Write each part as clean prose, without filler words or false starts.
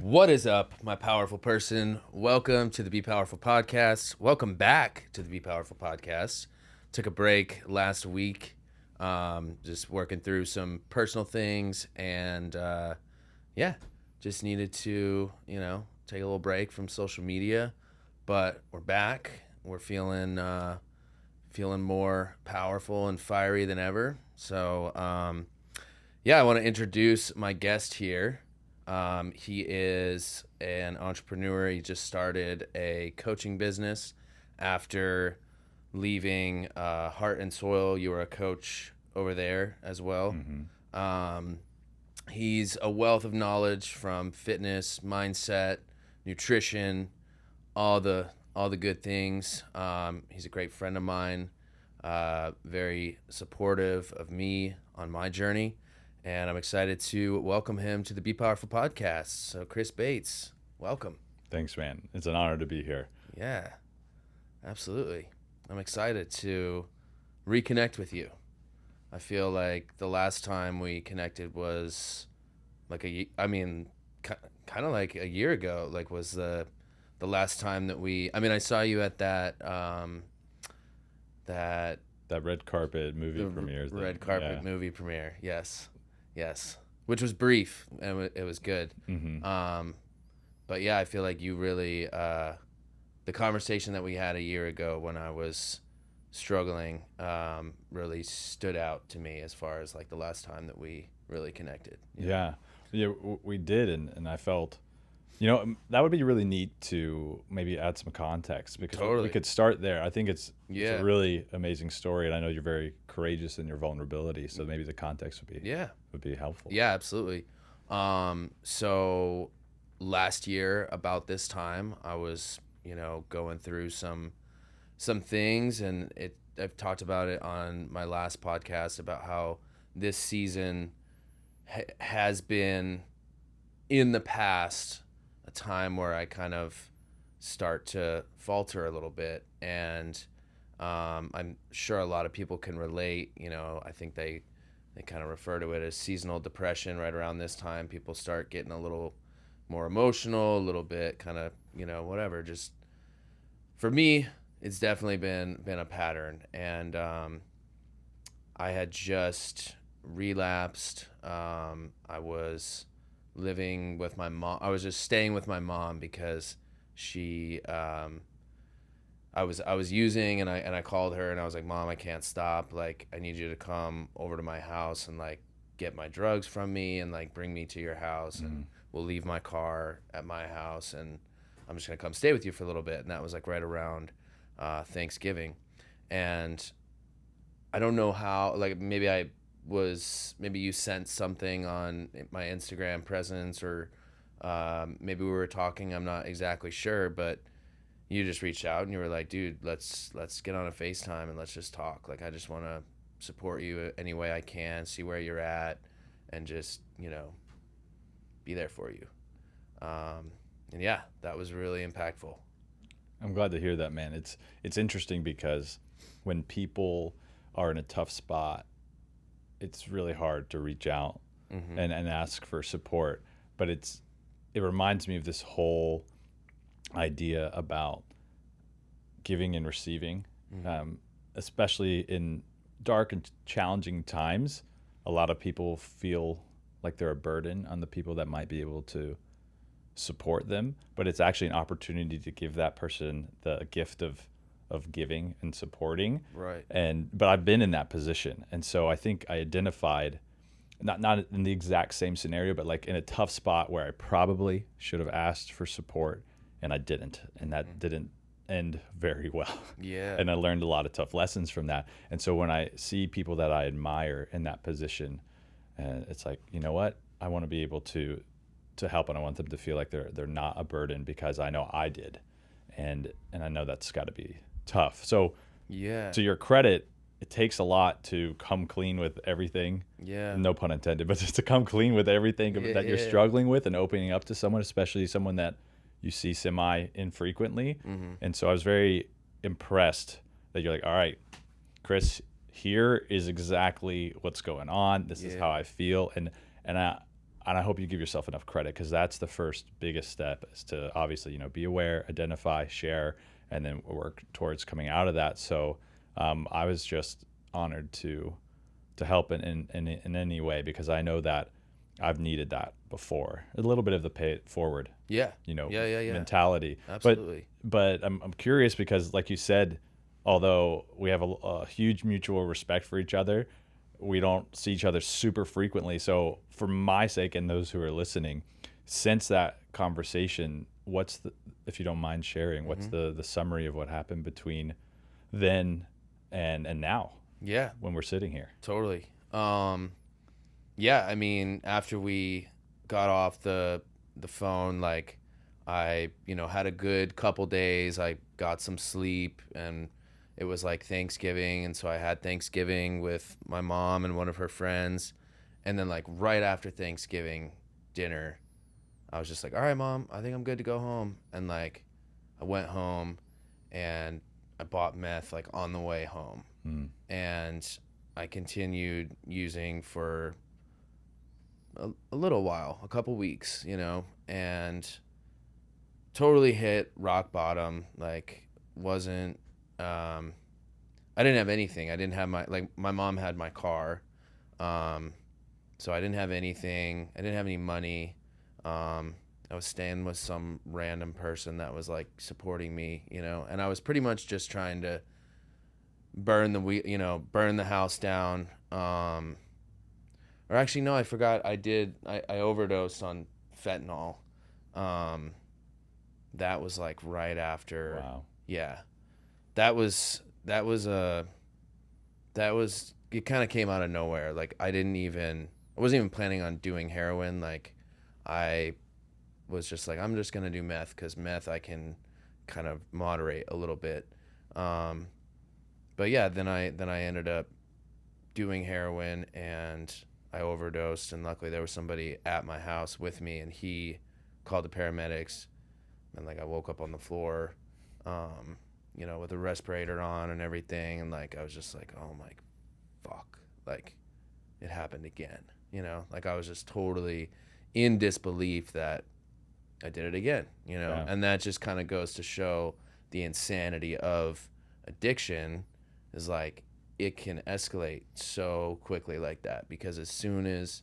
What is up, my powerful person? Welcome to the Be Powerful Podcast. Welcome back to the Be Powerful Podcast. Took a break last week, just working through some personal things, and just needed to, take a little break from social media. But we're back. We're feeling more powerful and fiery than ever. So, I want to introduce my guest here. He is an entrepreneur. He just started a coaching business after leaving Heart and Soil. You were a coach over there as well. He's a wealth of knowledge from fitness, mindset, nutrition, all the good things. He's a great friend of mine, very supportive of me on my journey. And I'm excited to welcome him to the Be Powerful Podcast. So, Chris Bates, welcome. Thanks, man. It's an honor to be here. Yeah, absolutely. I'm excited to reconnect with you. I feel like the last time we connected was kind of like a year ago. Like, was the last time that I saw you at that red carpet movie premiere. Red carpet movie premiere. Yes, which was brief and it was good. But yeah, I feel like you really, the conversation that we had a year ago when I was struggling, really stood out to me as far as like the last time that we really connected. Yeah, we did, and I felt, that would be really neat to maybe add some context because Totally. we could start there. I think it's Yeah. a really amazing story, and I know you're very courageous in your vulnerability, so maybe the context would be helpful. Yeah, absolutely. So last year about this time, I was, going through some things, and I've talked about it on my last podcast about how this season has been in the past a time where I kind of start to falter a little bit, and I'm sure a lot of people can relate. I think they kind of refer to it as seasonal depression. Right around this time, people start getting a little more emotional, a little bit kind of, whatever. Just for me, it's definitely been a pattern, and I had just relapsed. I was living with my mom. I was just staying with my mom because she I was using, and I called her and I was like, "Mom, I can't stop. Like, I need you to come over to my house and like get my drugs from me and like bring me to your house, and we'll leave my car at my house, and I'm just gonna come stay with you for a little bit." And that was like right around Thanksgiving, and I don't know how. Like, maybe you sent something on my Instagram presence, or maybe we were talking. I'm not exactly sure, but you just reached out and you were like, "Dude, let's get on a FaceTime and let's just talk. Like, I just want to support you any way I can, see where you're at, and just, be there for you." And yeah, that was really impactful. I'm glad to hear that, man. It's interesting because when people are in a tough spot, it's really hard to reach out and ask for support. But it reminds me of this whole idea about giving and receiving, especially in dark and challenging times. A lot of people feel like they're a burden on the people that might be able to support them, but it's actually an opportunity to give that person the gift of giving and supporting. Right. But I've been in that position, and so I think I identified, not in the exact same scenario, but like in a tough spot where I probably should have asked for support and I didn't, and that didn't end very well. Yeah. And I learned a lot of tough lessons from that. And so when I see people that I admire in that position, it's like, you know what? I want to be able to help, and I want them to feel like they're not a burden, because I know I did, and I know that's got to be tough. So Yeah. to your credit, it takes a lot to come clean with everything. Yeah. No pun intended, but just to come clean with everything that you're Yeah. struggling with, and opening up to someone, especially someone that you see semi infrequently. And so I was very impressed that you're like, all right, Chris, here is exactly what's going on. This is how I feel. And And I hope you give yourself enough credit, because that's the first biggest step, is to obviously, be aware, identify, share, and then work towards coming out of that. So I was just honored to help in any way, because I know that I've needed that before. A little bit of the pay it forward, Yeah. Yeah. mentality. Absolutely. But I'm curious, because like you said, although we have a huge mutual respect for each other, we don't see each other super frequently. So for my sake and those who are listening, since that conversation, if you don't mind sharing, what's the summary of what happened between then and now? Yeah. When we're sitting here. Totally. Yeah, I mean, after we got off the phone, like, I, had a good couple days. I got some sleep, and it was like Thanksgiving, and so I had Thanksgiving with my mom and one of her friends. And then, like, right after Thanksgiving dinner, I was just like, all right, Mom, I think I'm good to go home. And, like, I went home and I bought meth, like, on the way home. And I continued using for a little while, a couple weeks, and totally hit rock bottom. Like, wasn't, I didn't have anything. I didn't have my mom had my car. So I didn't have anything. I didn't have any money. I was staying with some random person that was, like, supporting me, and I was pretty much just trying to burn the house down. Or actually, no, I forgot. I overdosed on fentanyl. That was, like, right after. Wow. Yeah. It kind of came out of nowhere. Like, I wasn't even planning on doing heroin. Like, I was just like, I'm just going to do meth, because meth I can kind of moderate a little bit. But yeah, then I ended up doing heroin, and I overdosed, and luckily there was somebody at my house with me, and he called the paramedics, and, like, I woke up on the floor, with a respirator on and everything, and, like, I was just like, oh my fuck, like, it happened again, like, I was just totally in disbelief that I did it again, Yeah. and that just kind of goes to show the insanity of addiction, is, like, it can escalate so quickly like that, because as soon as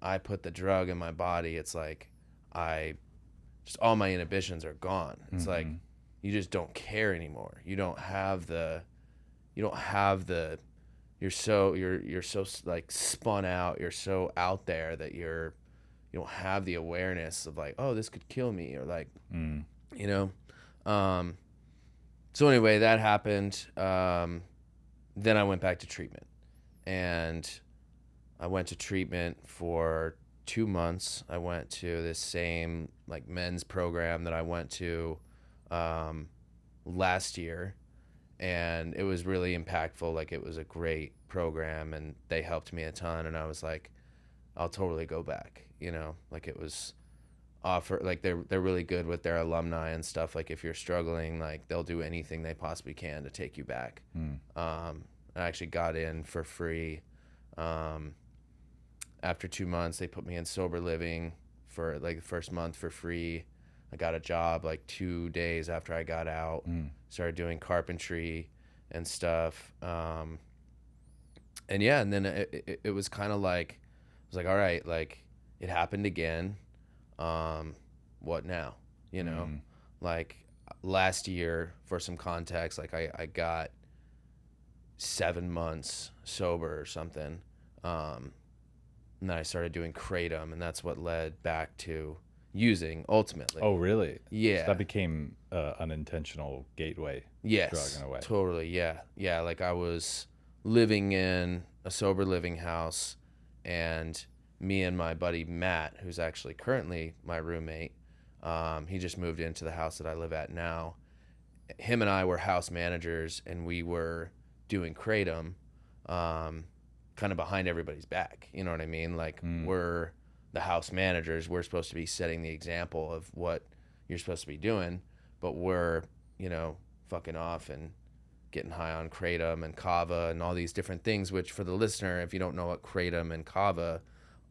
I put the drug in my body, it's like all my inhibitions are gone. It's like you just don't care anymore. You're so like spun out. You're so out there that you don't have the awareness of, like, oh, this could kill me, or, like, so anyway, that happened. Then I went back to treatment, and I went to treatment for 2 months. I went to this same, like, men's program that I went to last year, and it was really impactful. Like, it was a great program, and they helped me a ton, and I was like, I'll totally go back, like, it was offer, like, they're really good with their alumni and stuff. Like, if you're struggling, like, they'll do anything they possibly can to take you back. I actually got in for free. After 2 months, they put me in sober living for, like, the first month for free. I got a job, like, 2 days after I got out. Started doing carpentry and stuff. And yeah, and then it was kind of like, I was like, all right, like, it happened again. What now? Like, last year, for some context, like, I got 7 months sober or something. And then I started doing kratom, and that's what led back to using ultimately. Oh, really? Yeah. So that became an intentional gateway drug in a way. Totally. Yeah. Yeah. Like, I was living in a sober living house, and me and my buddy Matt, who's actually currently my roommate, he just moved into the house that I live at now. Him and I were house managers, and we were doing kratom, kind of behind everybody's back. You know what I mean? Like, we're the house managers. We're supposed to be setting the example of what you're supposed to be doing, but we're, fucking off and getting high on kratom and kava and all these different things, which, for the listener, if you don't know what kratom and kava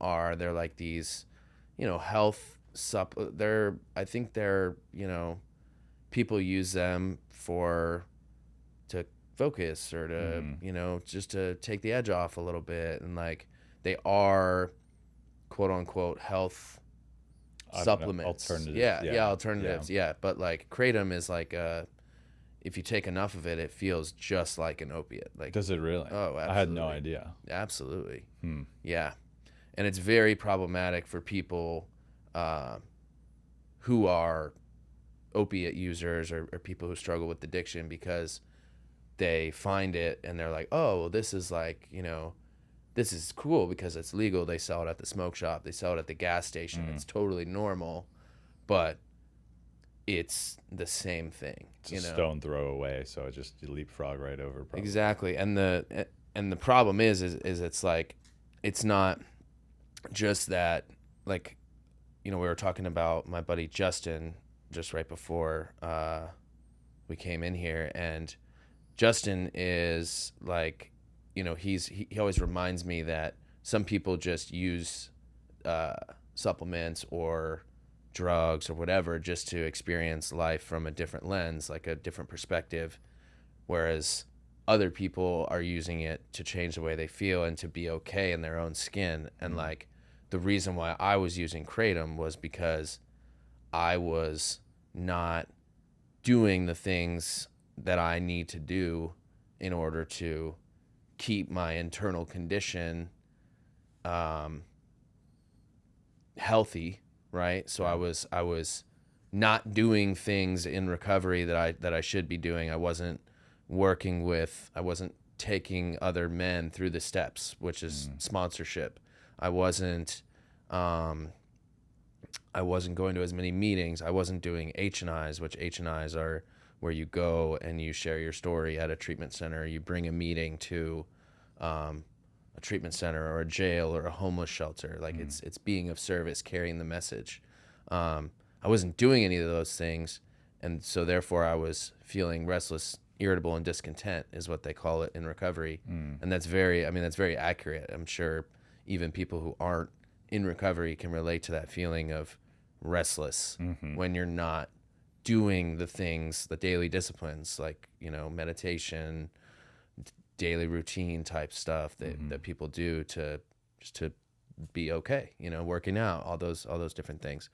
they're like these, health I think they're, people use them to focus or to, just to take the edge off a little bit. And like, they are quote unquote health supplements. Alternatives. Yeah, alternatives. Yeah. But like kratom is like if you take enough of it, it feels just like an opiate. Like, does it really? Oh, absolutely. I had no idea. Absolutely. Yeah. And it's very problematic for people who are opiate users or people who struggle with addiction, because they find it and they're like, oh, well, this is like, this is cool because it's legal. They sell it at the smoke shop. They sell it at the gas station. It's totally normal, but it's the same thing. It's a stone throw away, so you leapfrog right over. Probably. Exactly. And the problem is it's like, it's not just that, like, we were talking about my buddy Justin just right before we came in here, and Justin is like, he always reminds me that some people just use supplements or drugs or whatever just to experience life from a different lens, like a different perspective, whereas other people are using it to change the way they feel and to be okay in their own skin. And like, the reason why I was using kratom was because I was not doing the things that I need to do in order to keep my internal condition healthy, right? So I was not doing things in recovery that I should be doing. I wasn't taking other men through the steps, which is sponsorship. I wasn't going to as many meetings. I wasn't doing H&Is, which H&Is are where you go and you share your story at a treatment center. You bring a meeting to a treatment center or a jail or a homeless shelter. Like it's being of service, carrying the message. I wasn't doing any of those things, and so therefore I was feeling restless, irritable, and discontent is what they call it in recovery. And that's very accurate. I'm sure even people who aren't in recovery can relate to that feeling of restless when you're not doing the things, the daily disciplines, like, meditation, daily routine type stuff that people do to be okay, working out, all those different things.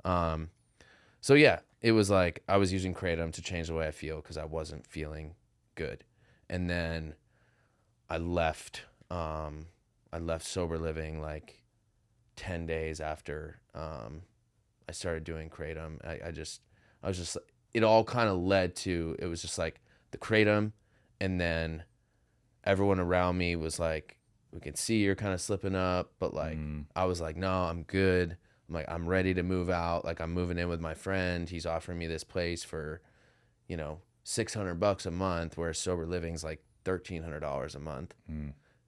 So yeah, it was like I was using kratom to change the way I feel because I wasn't feeling good. And then I left sober living like 10 days after I started doing kratom. I was just, it all kind of led to, it was just like the kratom, and then everyone around me was like, we can see you're kind of slipping up, but like, I was like, no, I'm good. I'm like, I'm ready to move out. Like, I'm moving in with my friend. He's offering me this place for, $600 a month, whereas sober living's like $1,300 a month.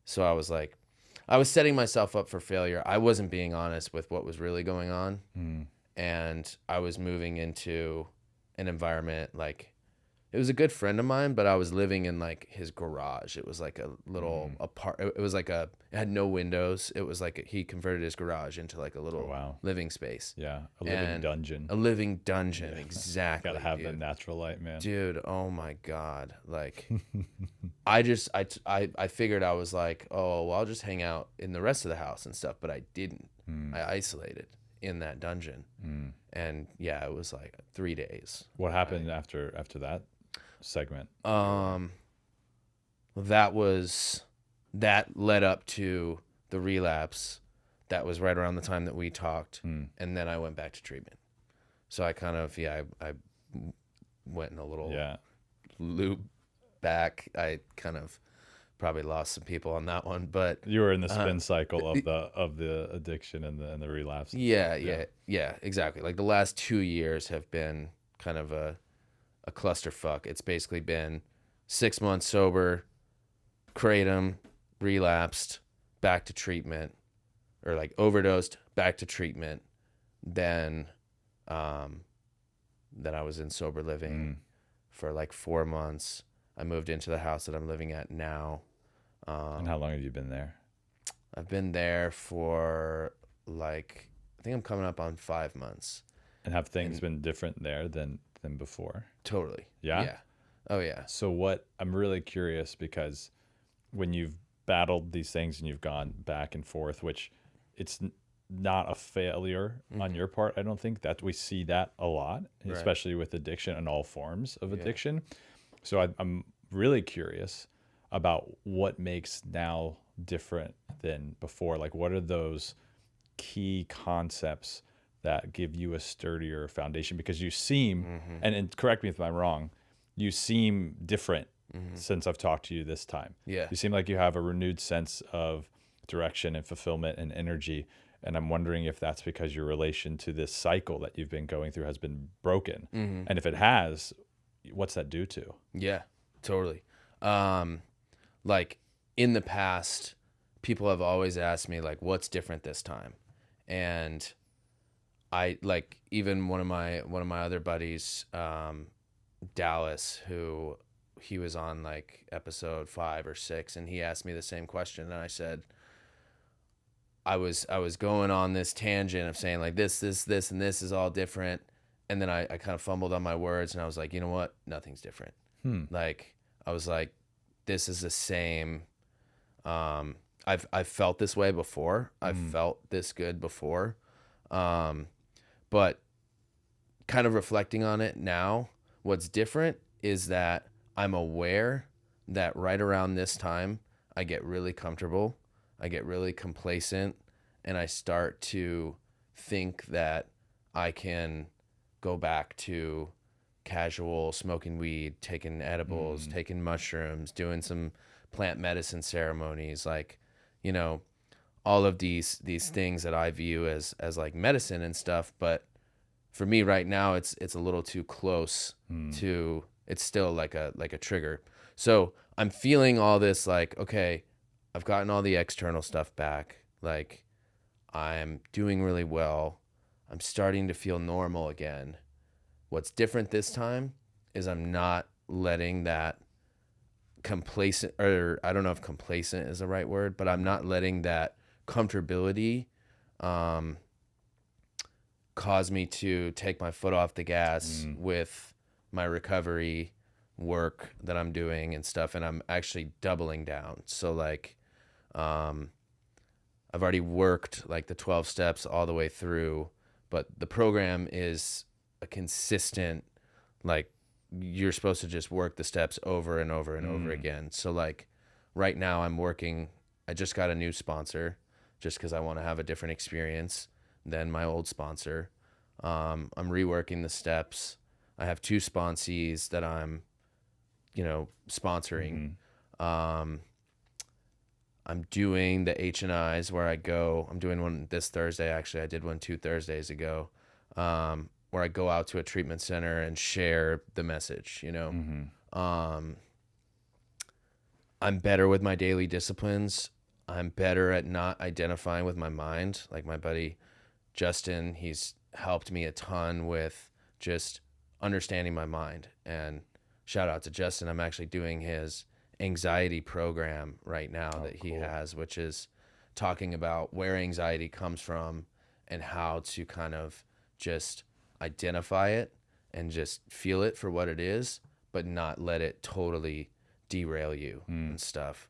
So I was like, I was setting myself up for failure. I wasn't being honest with what was really going on. And I was moving into an environment, like, it was a good friend of mine, but I was living in like his garage. It was like a little it was like it had no windows. It was like he converted his garage into like a little living space. Yeah, a living dungeon. A living dungeon, exactly. Gotta have the natural light, man. Dude, oh my God. Like, I figured I was like, oh, well, I'll just hang out in the rest of the house and stuff, but I didn't. I isolated in that dungeon. And yeah, it was like 3 days. What happened after that segment? That led up to the relapse. That was right around the time that we talked. And then I went back to treatment. So I kind of, I went in a little loop back. I kind of probably lost some people on that one, but you were in the spin cycle of the addiction and the relapse. Yeah, exactly. Like the last 2 years have been kind of a clusterfuck. It's basically been 6 months sober, kratom, relapsed, back to treatment, or like overdosed, back to treatment. Then I was in sober living for like 4 months. I moved into the house that I'm living at now. And how long have you been there? I've been there for like, I think I'm coming up on 5 months. And have things And been different there than before? totally. Yeah. Yeah. Oh yeah. So what I'm really curious, because when you've battled these things and you've gone back and forth, which it's not a failure on Mm-hmm. your part, I don't think that we see that a lot, Right. especially with addiction and all forms of Yeah. addiction. So I'm really curious about what makes now different than before. Like, what are those key concepts that give you a sturdier foundation? Because you seem, Mm-hmm. and correct me if I'm wrong, you seem different Mm-hmm. since I've talked to you this time. Yeah. You seem like you have a renewed sense of direction and fulfillment and energy. And I'm wondering if that's because your relation to this cycle that you've been going through has been broken. Mm-hmm. And if it has, what's that due to? Yeah. Totally. Um, like in the past, people have always asked me like, what's different this time? And I like even one of my other buddies, Dallas, who he was on like episode 5 or 6, and he asked me the same question, and I said I was going on this tangent of saying like this, and this is all different, and then I kind of fumbled on my words, and I was like, you know what, nothing's different. Hmm. Like I was like, this is the same. I've felt this way before. I've felt this good before. But kind of reflecting on it now, what's different is that I'm aware that right around this time, I get really comfortable, I get really complacent, and I start to think that I can go back to casual smoking weed, taking edibles, taking mushrooms, doing some plant medicine ceremonies, like, you know, all of these things that I view as like medicine and stuff. But for me right now, it's a little too close to. It's still like a trigger. So I'm feeling all this like, okay, I've gotten all the external stuff back. Like I'm doing really well. I'm starting to feel normal again. What's different this time is I'm not letting that complacent, or I don't know if complacent is the right word, but I'm not letting that comfortability cause me to take my foot off the gas with my recovery work that I'm doing and stuff, and I'm actually doubling down. So like I've already worked like the 12 steps all the way through, but the program is a consistent, like you're supposed to just work the steps over and over and over again. So like right now I just got a new sponsor just because I want to have a different experience than my old sponsor. I'm reworking the steps. I have 2 sponsees that I'm, sponsoring. I'm doing the H&Is where I go. I'm doing one this Thursday. Actually, I did one 2 Thursdays ago, where I go out to a treatment center and share the message. I'm better with my daily disciplines. I'm better at not identifying with my mind. Like my buddy Justin, he's helped me a ton with just understanding my mind. And shout out to Justin. I'm actually doing his anxiety program right now that he has, which is talking about where anxiety comes from and how to kind of just identify it and just feel it for what it is, but not let it totally derail you and stuff.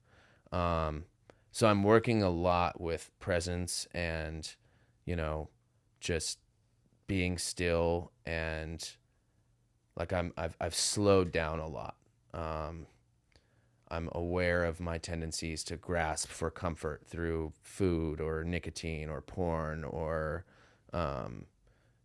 So I'm working a lot with presence and, just being still, and like I've slowed down a lot. I'm aware of my tendencies to grasp for comfort through food or nicotine or porn or,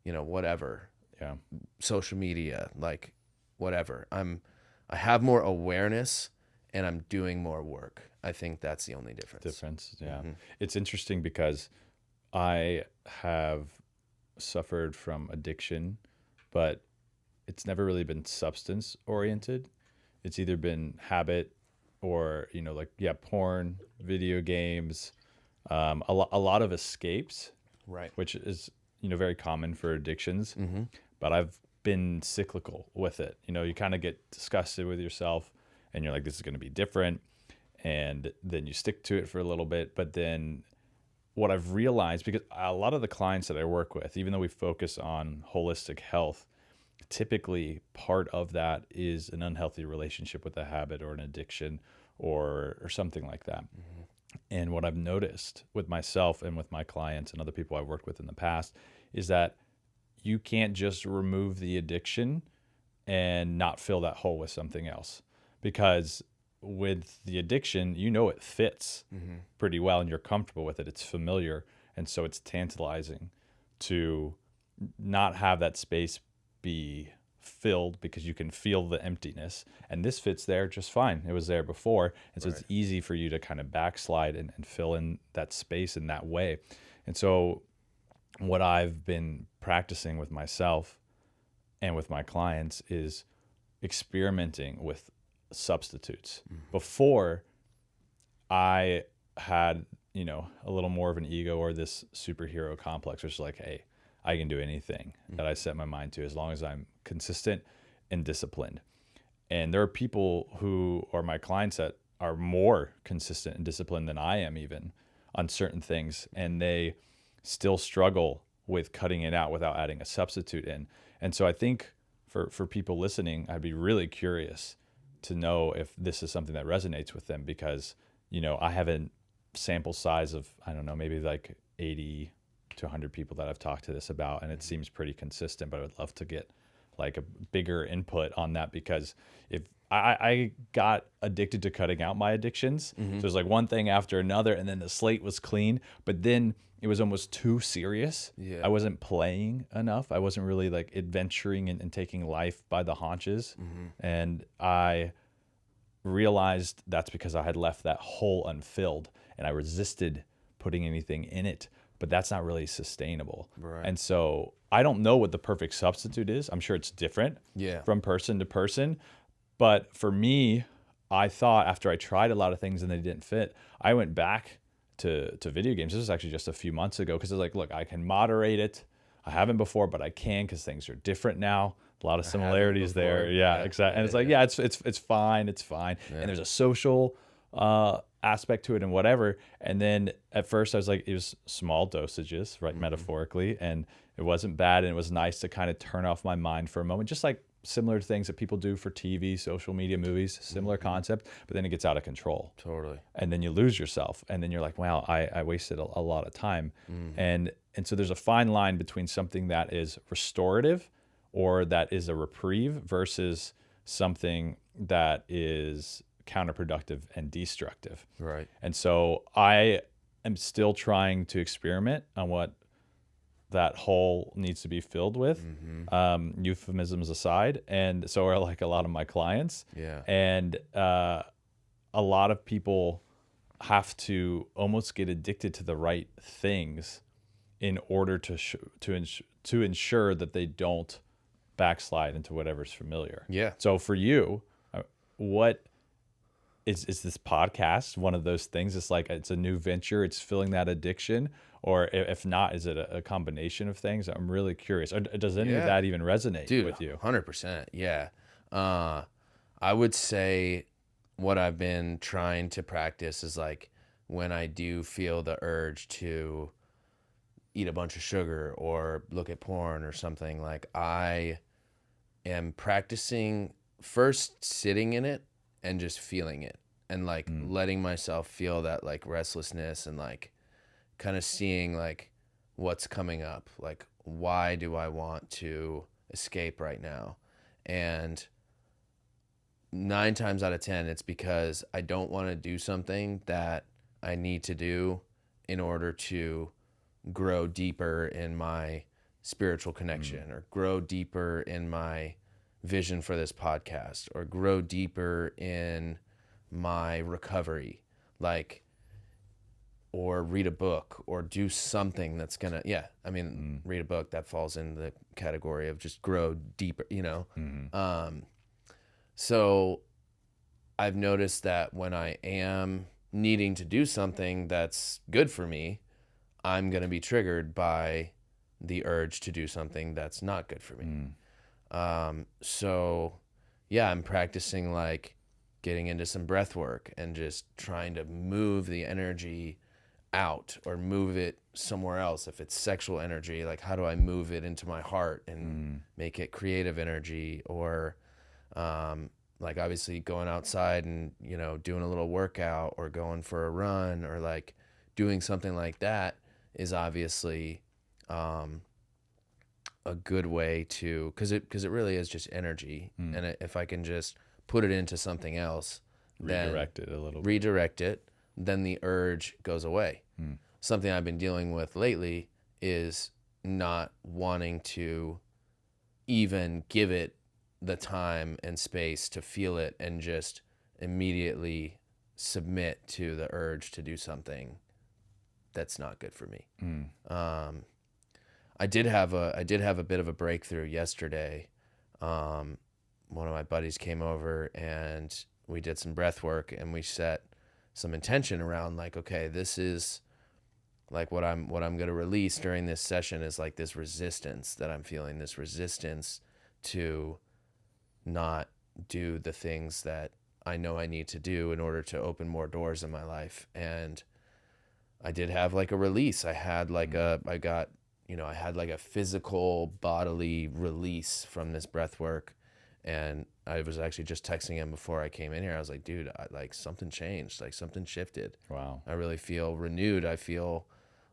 whatever, Yeah. social media, like whatever. I have more awareness and I'm doing more work. I think that's the only difference. Yeah. It's interesting because I have suffered from addiction, but it's never really been substance oriented. It's either been habit or, porn, video games, a lot of escapes, Right. which is, very common for addictions. But I've been cyclical with it. You kind of get disgusted with yourself and you're like, this is going to be different. and then you stick to it for a little bit. But then what I've realized, because a lot of the clients that I work with, even though we focus on holistic health, typically part of that is an unhealthy relationship with a habit or an addiction or something like that. Mm-hmm. And what I've noticed with myself and with my clients and other people I've worked with in the past is that you can't just remove the addiction and not fill that hole with something else. Because with the addiction, it fits pretty well and you're comfortable with it. It's familiar. And so it's tantalizing to not have that space be filled because you can feel the emptiness. And this fits there just fine. It was there before. And so it's easy for you to kind of backslide and fill in that space in that way. And so what I've been practicing with myself and with my clients is experimenting with substitutes. Before, I had, a little more of an ego or this superhero complex, which is like, hey, I can do anything that I set my mind to as long as I'm consistent and disciplined. And there are people who are my clients that are more consistent and disciplined than I am even on certain things. And they still struggle with cutting it out without adding a substitute in. And so I think for people listening, I'd be really curious to know if this is something that resonates with them, because, I have a sample size of, I don't know, maybe like 80 to 100 people that I've talked to this about, and it seems pretty consistent, but I would love to get like a bigger input on that, because if I got addicted to cutting out my addictions, so it was like one thing after another, and then the slate was clean, but then it was almost too serious. I wasn't playing enough. I wasn't really like adventuring and taking life by the haunches. And I realized that's because I had left that hole unfilled and I resisted putting anything in it, but that's not really sustainable. Right. And so I don't know what the perfect substitute is. I'm sure it's different from person to person. But for me, I thought after I tried a lot of things and they didn't fit, I went back to video games. This was actually just a few months ago, because I was like, look, I can moderate it. I haven't before, but I can, because things are different now. A lot of similarities there. Yeah, exactly. And it's like, it's fine. It's fine. And there's a social aspect to it and whatever. And then at first I was like, it was small dosages, right? Metaphorically. And it wasn't bad. And it was nice to kind of turn off my mind for a moment, just like similar to things that people do for TV, social media, movies, similar concept, but then it gets out of control. Totally. And then you lose yourself. And then you're like, wow, I wasted a lot of time. And so there's a fine line between something that is restorative or that is a reprieve versus something that is counterproductive and destructive. Right. And so I am still trying to experiment on what that hole needs to be filled with, euphemisms aside. And so are like a lot of my clients. Yeah. And a lot of people have to almost get addicted to the right things in order to ensure that they don't backslide into whatever's familiar. Yeah. So for you, what is this podcast one of those things? It's like it's a new venture, it's filling that addiction, or if not, is it a combination of things? I'm really curious. Or does any of that even resonate with you? 100%. Yeah. I would say what I've been trying to practice is like when I do feel the urge to eat a bunch of sugar or look at porn or something, like I am practicing first sitting in it and just feeling it and like letting myself feel that like restlessness and like kind of seeing like what's coming up, like why do I want to escape right now? And 9 times out of 10 it's because I don't want to do something that I need to do in order to grow deeper in my spiritual connection or grow deeper in my vision for this podcast or grow deeper in my recovery, like, or read a book or do something that's gonna, read a book, that falls in the category of just grow deeper, so I've noticed that when I am needing to do something that's good for me, I'm going to be triggered by the urge to do something that's not good for me. So yeah, I'm practicing like getting into some breath work and just trying to move the energy out or move it somewhere else. If it's sexual energy, like how do I move it into my heart and make it creative energy? Or like obviously going outside and, you know, doing a little workout or going for a run or like doing something like that is obviously a good way to, because it really is just energy. And if I can just put it into something else, Redirect it a little bit. redirect it, then the urge goes away. Something I've been dealing with lately is not wanting to even give it the time and space to feel it and just immediately submit to the urge to do something that's not good for me. I did have a bit of a breakthrough yesterday. One of my buddies came over and we did some breath work and we set some intention around like, okay, this is like what I'm going to release during this session is like this resistance that I'm feeling, this resistance to not do the things that I know I need to do in order to open more doors in my life. And I did have like a release. I had like I had like a physical bodily release from this breath work. And I was actually just texting him before I came in here. I was like, dude, like something changed, like something shifted. Wow. I really feel renewed. I feel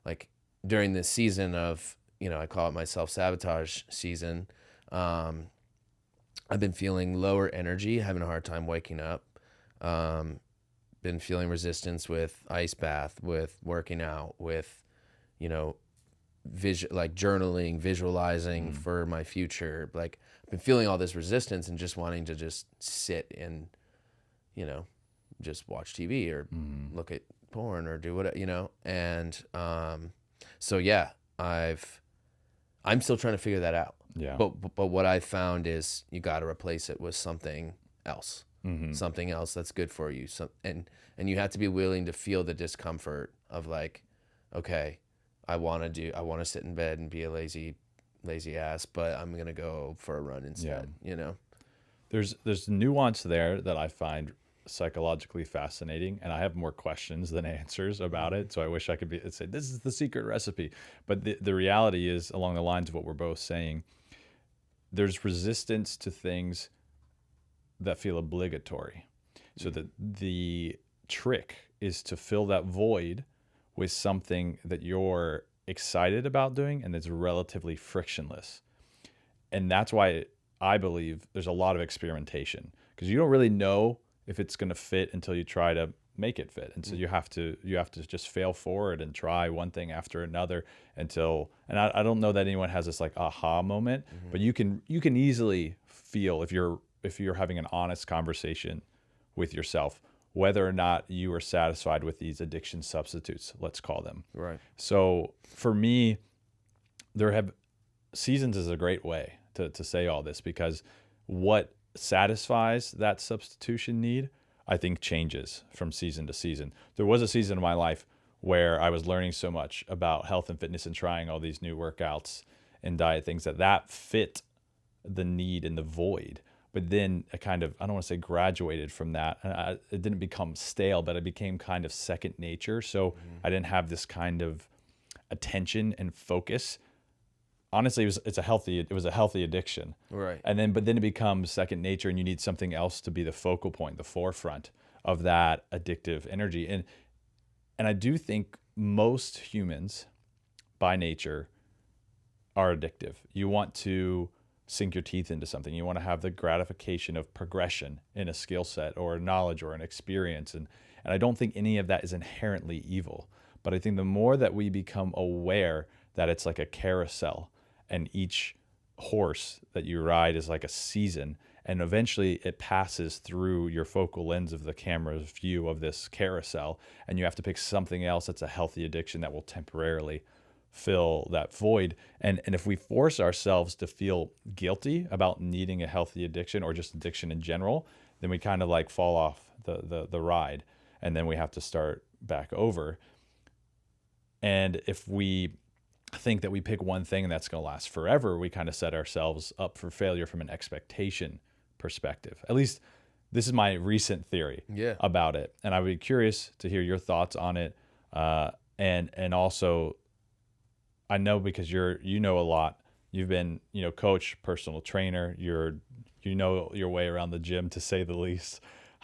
like during this season of, you know, I call it my self-sabotage season. I've been feeling lower energy, having a hard time waking up. Been feeling resistance with ice bath, with working out, with, you know, like journaling, visualizing for my future. Like I've been feeling all this resistance and just wanting to just sit and, you know, just watch TV or look at porn or do whatever, you know? And, so yeah, I'm still trying to figure that out. Yeah. But what I found is you got to replace it with something else, something else that's good for you. And you have to be willing to feel the discomfort of like, okay, I want to sit in bed and be a lazy ass, but I'm going to go for a run instead, you know? There's nuance there that I find psychologically fascinating, and I have more questions than answers about it. So I wish I could say this is the secret recipe, but the reality is along the lines of what we're both saying. There's resistance to things that feel obligatory. So that the trick is to fill that void with something that you're excited about doing and that's relatively frictionless. And that's why I believe there's a lot of experimentation, because you don't really know if it's going to fit until you try to make it fit. And so you have to just fail forward and try one thing after another until, and I don't know that anyone has this like aha moment, but you can easily feel if you're having an honest conversation with yourself, whether or not you are satisfied with these addiction substitutes, let's call them. Right. So for me, seasons is a great way to say all this, because what satisfies that substitution need, I think, changes from season to season. There was a season of my life where I was learning so much about health and fitness and trying all these new workouts and diet things that fit the need and the void. But then I kind of, I don't want to say graduated from that. It didn't become stale, but it became kind of second nature. So I didn't have this kind of attention and focus. Honestly, it was a healthy addiction. Right. But then it becomes second nature, and you need something else to be the focal point, the forefront of that addictive energy. And I do think most humans by nature are addictive. You want to sink your teeth into something. You want to have the gratification of progression in a skill set or a knowledge or an experience. And I don't think any of that is inherently evil. But I think the more that we become aware that it's like a carousel, and each horse that you ride is like a season, and eventually it passes through your focal lens of the camera's view of this carousel, and you have to pick something else that's a healthy addiction that will temporarily fill that void. And if we force ourselves to feel guilty about needing a healthy addiction or just addiction in general, then we kind of like fall off the ride, and then we have to start back over. And if we think that we pick one thing and that's going to last forever, we kind of set ourselves up for failure from an expectation perspective. At least this is my recent theory Yeah. about it, and I would be curious to hear your thoughts on it. And also, I know because you know a lot. You've been, coach, personal trainer. You know your way around the gym, to say the least.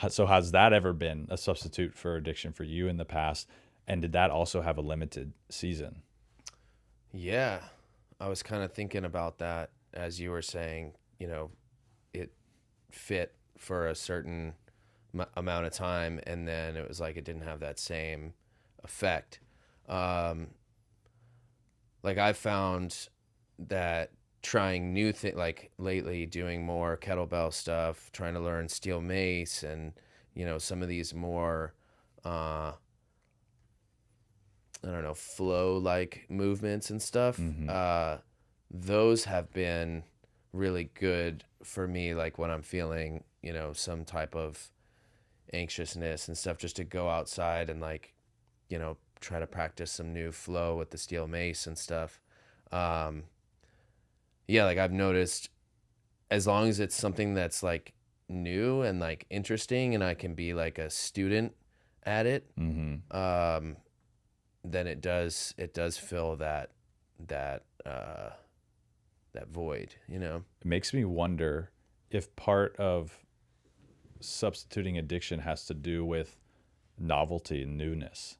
So has that ever been a substitute for addiction for you in the past? And did that also have a limited season? Yeah. I was kind of thinking about that as you were saying, it fit for a certain amount of time, and then it was like it didn't have that same effect. Like I found that trying new things, like lately doing more kettlebell stuff, trying to learn steel mace, and some of these more I don't know, flow like movements and stuff. Those have been really good for me, like when I'm feeling some type of anxiousness and stuff, just to go outside and like try to practice some new flow with the steel mace and stuff. Yeah, like I've noticed, as long as it's something that's like new and like interesting and I can be like a student at it, then it does fill that void. It makes me wonder if part of substituting addiction has to do with novelty and newness,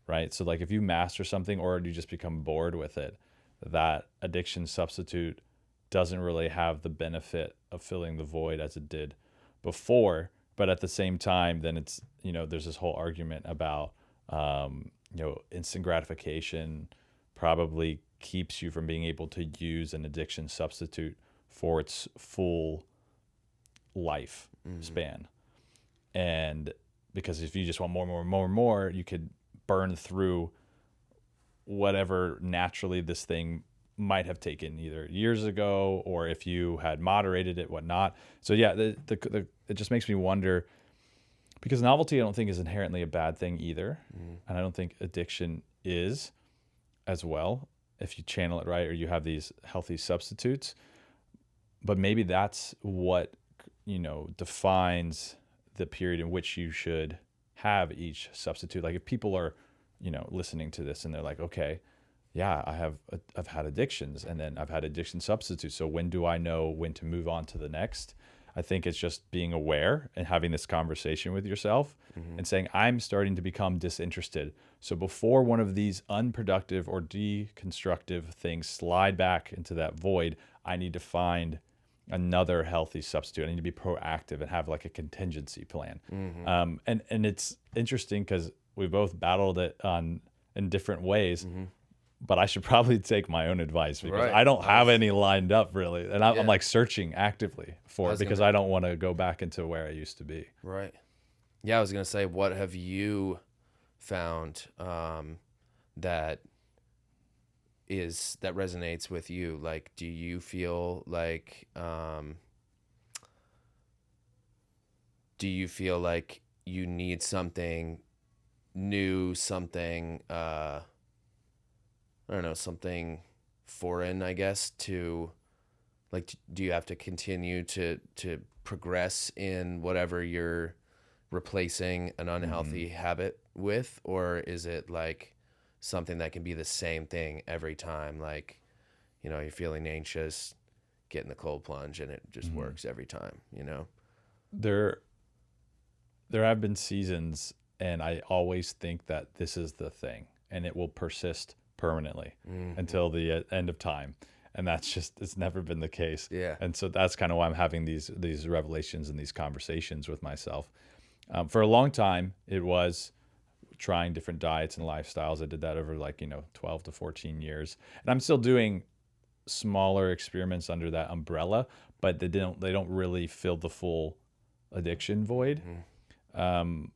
right? So like if you master something or you just become bored with it, that addiction substitute doesn't really have the benefit of filling the void as it did before. But at the same time, then it's, there's this whole argument about, instant gratification probably keeps you from being able to use an addiction substitute for its full life span. And because if you just want more, you could burn through whatever naturally this thing might have taken either years ago, or if you had moderated it, whatnot. So yeah, it just makes me wonder, because novelty I don't think is inherently a bad thing either. And I don't think addiction is as well, if you channel it right or you have these healthy substitutes. But maybe that's what, defines the period in which you should have each substitute. Like if people are, listening to this and they're like, okay, yeah, I've had addictions and then I've had addiction substitutes. So when do I know when to move on to the next? I think it's just being aware and having this conversation with yourself and saying, I'm starting to become disinterested. So before one of these unproductive or deconstructive things slide back into that void, I need to find another healthy substitute. I need to be proactive and have like a contingency plan. And it's interesting because we both battled it in different ways. But I should probably take my own advice because I don't have any lined up really. And I'm like searching actively for it because I don't want to go back into where I used to be. Right. Yeah, I was going to say, what have you found that resonates with you? Like, do you feel like you need something new, something I don't know, something foreign, I guess, to like, do you have to continue to progress in whatever you're replacing an unhealthy habit with? Or is it like something that can be the same thing every time? Like, you're feeling anxious, get in the cold plunge and it just works every time, There have been seasons and I always think that this is the thing and it will persist permanently until the end of time, and it's never been the case. And so that's kind of why I'm having these revelations and these conversations with myself. For a long time it was trying different diets and lifestyles. I did that over 12 to 14 years, and I'm still doing smaller experiments under that umbrella, but they don't really fill the full addiction void. I'm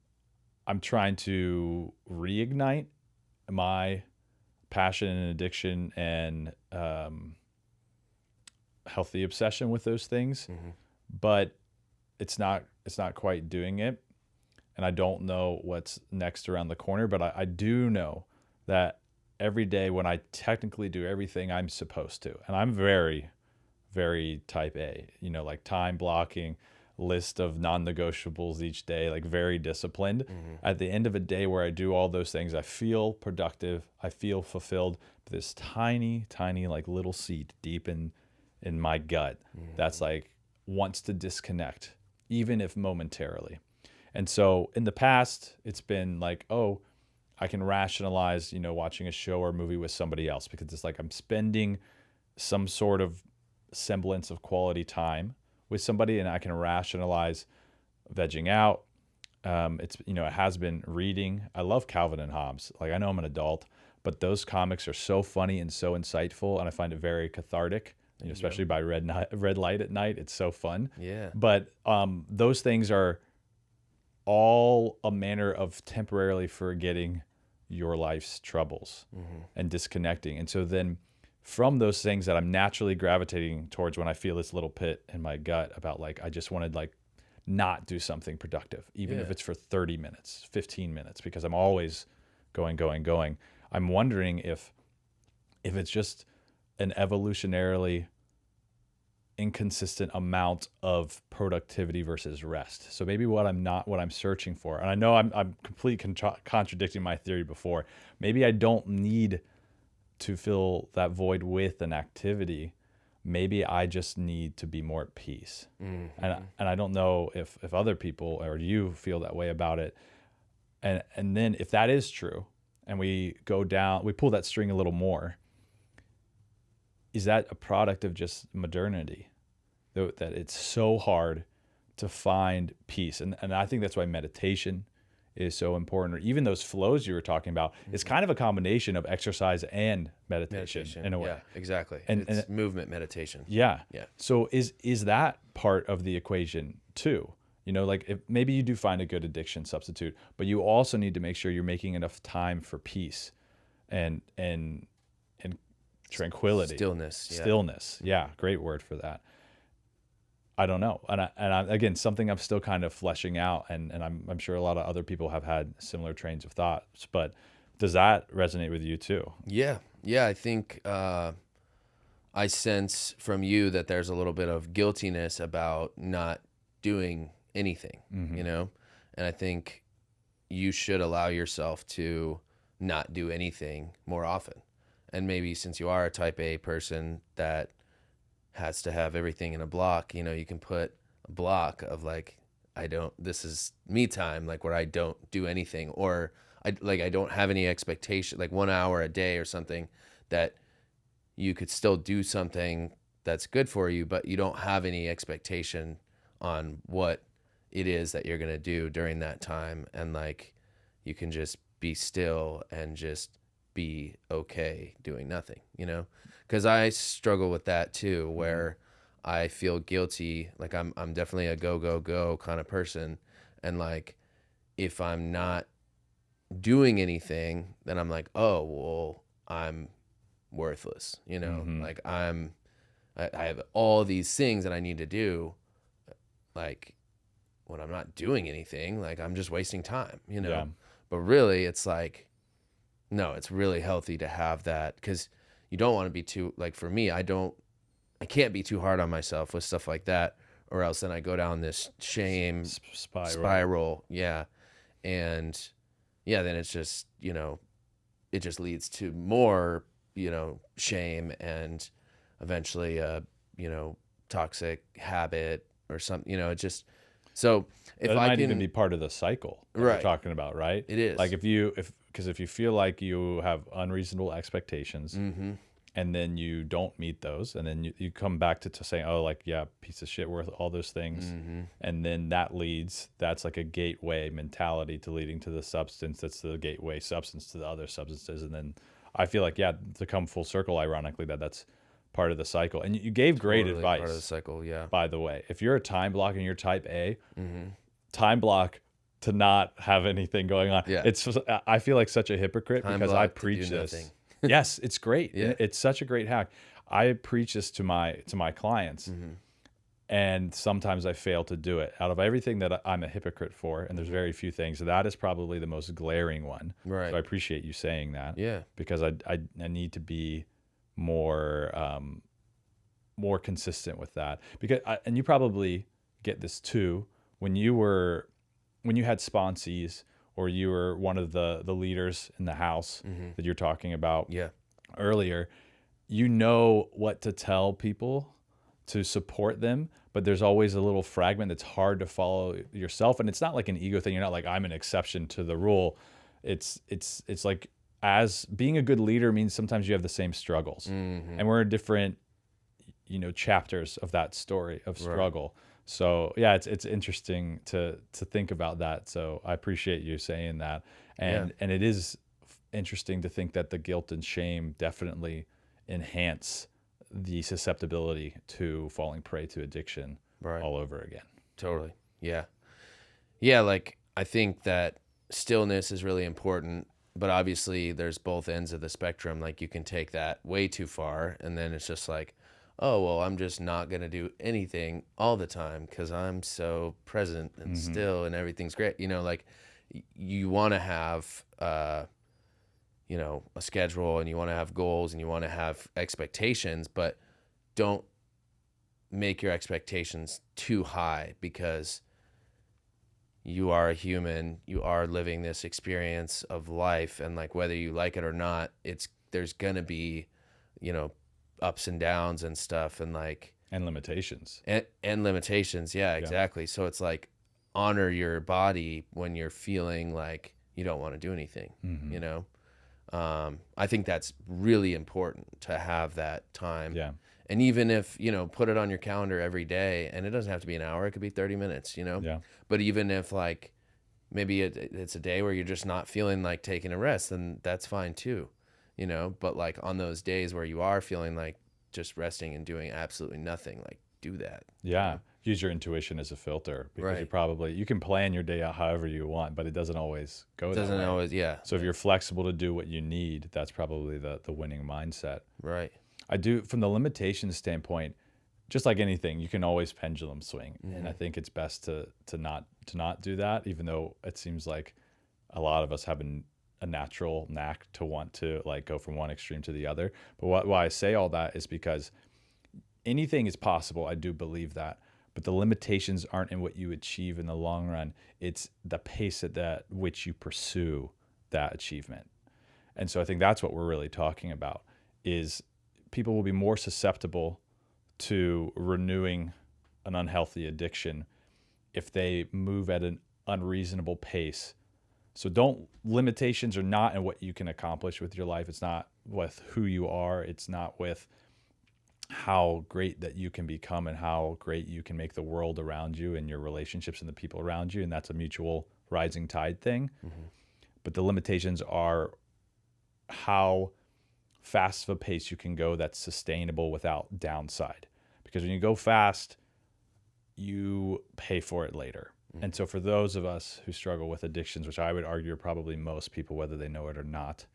trying to reignite my passion and addiction and healthy obsession with those things, but it's not quite doing it, and I don't know what's next around the corner. But I do know that every day when I technically do everything I'm supposed to, and I'm very, very type A, like time blocking, list of non-negotiables each day, like very disciplined. At the end of a day where I do all those things, I feel productive, I feel fulfilled. But this tiny, tiny, like little seed deep in my gut that's like wants to disconnect, even if momentarily. And so in the past, it's been like, oh, I can rationalize, watching a show or movie with somebody else, because it's like I'm spending some sort of semblance of quality time with somebody, and I can rationalize vegging out. It has been reading. I love Calvin and Hobbes. Like, I know I'm an adult, but those comics are so funny and so insightful, and I find it very cathartic. Especially by red light at night, it's so fun. Yeah. But those things are all a manner of temporarily forgetting your life's troubles and disconnecting. And so then from those things that I'm naturally gravitating towards when I feel this little pit in my gut about like, I just wanted like not do something productive, even if it's for 30 minutes, 15 minutes, because I'm always going. I'm wondering if it's just an evolutionarily inconsistent amount of productivity versus rest. So maybe what I'm searching for, and I know I'm completely contradicting my theory before. Maybe I don't need to fill that void with an activity. Maybe I just need to be more at peace. And I don't know if other people or you feel that way about it. And then if that is true, and we pull that string a little more, is that a product of just modernity? That it's so hard to find peace. And I think that's why meditation is so important. Or even those flows you were talking about, it's kind of a combination of exercise and meditation in a way. Yeah, exactly. And it's movement meditation. Yeah. Yeah. So is that part of the equation too? Like if maybe you do find a good addiction substitute, but you also need to make sure you're making enough time for peace and tranquility, stillness. Yeah, great word for that. I don't know, and I again, something I'm still kind of fleshing out, and I'm sure a lot of other people have had similar trains of thoughts. But does that resonate with you too? Yeah. I think I sense from you that there's a little bit of guiltiness about not doing anything, and I think you should allow yourself to not do anything more often. And maybe since you are a type A person that has to have everything in a block, you can put a block of like, this is me time, like where I don't do anything, or I don't have any expectation, like 1 hour a day or something, that you could still do something that's good for you, but you don't have any expectation on what it is that you're going to do during that time. And like, you can just be still and just be okay doing nothing, because I struggle with that too, where I feel guilty. Like I'm definitely a go kind of person. And like, if I'm not doing anything, then I'm like, oh, well, I'm worthless, like I have all these things that I need to do. Like when I'm not doing anything, like I'm just wasting time, Yeah. But really it's like, no, it's really healthy to have that, because you don't want to be too, like for me, I can't be too hard on myself with stuff like that, or else then I go down this shame spiral. Yeah. And yeah, then it's just, it just leads to more, shame and eventually, toxic habit or something, it just, so if that I might can even be part of the cycle that right. we're talking about, right? It is. Like because if you feel like you have unreasonable expectations and then you don't meet those, and then you come back to saying, oh, like, yeah, piece of shit, worth all those things. And then that's like a gateway mentality to leading to the substance. That's the gateway substance to the other substances. And then I feel like, yeah, to come full circle, ironically, that's part of the cycle. And you gave great advice. Part of the cycle, yeah. By the way, if you're a time block and you're type A, time block to not have anything going on. Yeah. I feel like such a hypocrite time because I preach this. Yes, it's great. Yeah. It's such a great hack. I preach this to my clients, and sometimes I fail to do it. Out of everything that I'm a hypocrite for, and there's very few things, that is probably the most glaring one. Right. So I appreciate you saying that. Yeah. Because I need to be more consistent with that, because and you probably get this too. When you had sponsees, or you were one of the leaders in the house that you're talking about Yeah. earlier, you know what to tell people to support them, but there's always a little fragment that's hard to follow yourself. And it's not like an ego thing. You're not like, I'm an exception to the rule. It's like, as being a good leader means sometimes you have the same struggles, and we're in different, chapters of that story of struggle. Right. So yeah, it's interesting to think about that. So I appreciate you saying that. And it is interesting to think that the guilt and shame definitely enhance the susceptibility to falling prey to addiction all over again. Totally. Yeah. Yeah. Like, I think that stillness is really important, but obviously there's both ends of the spectrum. Like, you can take that way too far, and then it's just like, oh, well, I'm just not going to do anything all the time because I'm so present and still and everything's great. Like, you want to have, a schedule, and you want to have goals, and you want to have expectations, but don't make your expectations too high, because you are a human, you are living this experience of life, and like, whether you like it or not, there's gonna be, ups and downs and stuff, and like, and limitations and limitations. Yeah, exactly. So it's like, honor your body when you're feeling like you don't want to do anything. I think that's really important, to have that time. Yeah. And even if, put it on your calendar every day, and it doesn't have to be an hour, it could be 30 minutes, Yeah. But even if, like, maybe it's a day where you're just not feeling like taking a rest, then that's fine too, But like, on those days where you are feeling like just resting and doing absolutely nothing, like, do that. Yeah. Use your intuition as a filter, because you can plan your day out however you want, but it doesn't always go that way. Doesn't always, yeah. So if you're flexible to do what you need, that's probably the winning mindset. Right. I do, from the limitation standpoint, just like anything, you can always pendulum swing. And I think it's best to not do that, even though it seems like a lot of us have a natural knack to want to, like, go from one extreme to the other. But why I say all that is because anything is possible. I do believe that. But the limitations aren't in what you achieve in the long run. It's the pace at which you pursue that achievement. And so I think that's what we're really talking about, is people will be more susceptible to renewing an unhealthy addiction if they move at an unreasonable pace. So limitations are not in what you can accomplish with your life. It's not with who you are. It's not with how great that you can become and how great you can make the world around you and your relationships and the people around you. And that's a mutual rising tide thing. But the limitations are how fast of a pace you can go that's sustainable without downside. Because when you go fast, you pay for it later. And so for those of us who struggle with addictions, which I would argue are probably most people, whether they know it or not,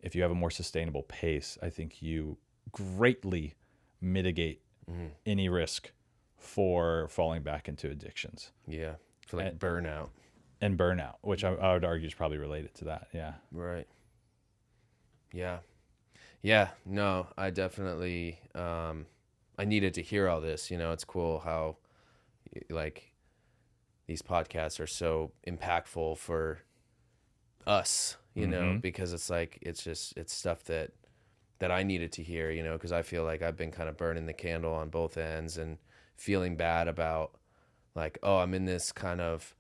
if you have a more sustainable pace, I think you greatly mitigate any risk for falling back into addictions. Yeah. For like burnout. And burnout, which I would argue is probably related to that. Yeah. Right. Yeah. Yeah. No, I definitely, I needed to hear all this. It's cool how, like, these podcasts are so impactful for us, because it's like, it's stuff that I needed to hear, because I feel like I've been kind of burning the candle on both ends and feeling bad about, like, oh, I'm in this kind of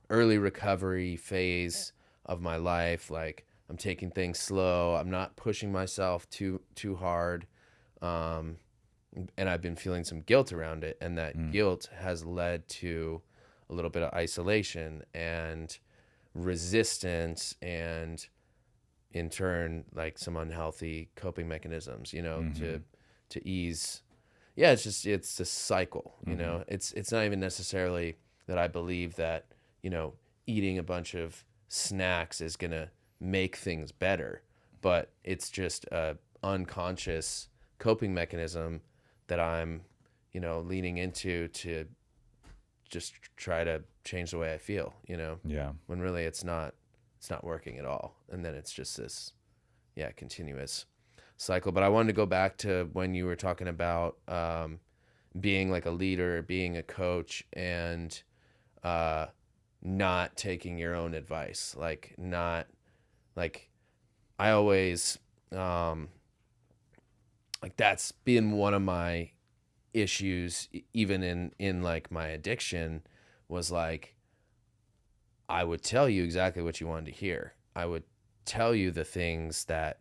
early recovery phase of my life. Like, I'm taking things slow. I'm not pushing myself too hard. And I've been feeling some guilt around it. And that guilt has led to a little bit of isolation and resistance, and in turn, like, some unhealthy coping mechanisms, to ease. Yeah, it's a cycle, it's not even necessarily that I believe that, eating a bunch of snacks is going to make things better, but it's just a unconscious coping mechanism that I'm, leaning into to just try to change the way I feel, Yeah. when really it's not working at all. And then it's just this, continuous cycle. But I wanted to go back to when you were talking about being like a leader, being a coach, and not taking your own advice. Like not like I always like that's been one of my issues even in like my addiction was like I would tell you exactly what you wanted to hear. I would tell you the things that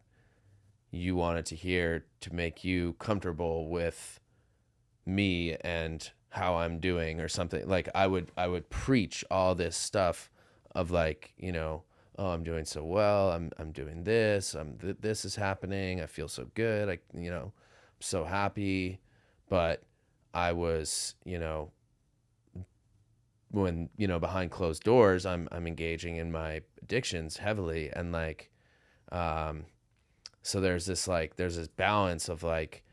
you wanted to hear to make you comfortable with me and how I'm doing or something. Like I would preach all this stuff of like, you know, oh, I'm doing so well. I'm doing this. This is happening. I feel so good. You know, I'm so happy. But I was, you know, when, you know, behind closed doors, I'm engaging in my addictions heavily and like so there's this balance of like,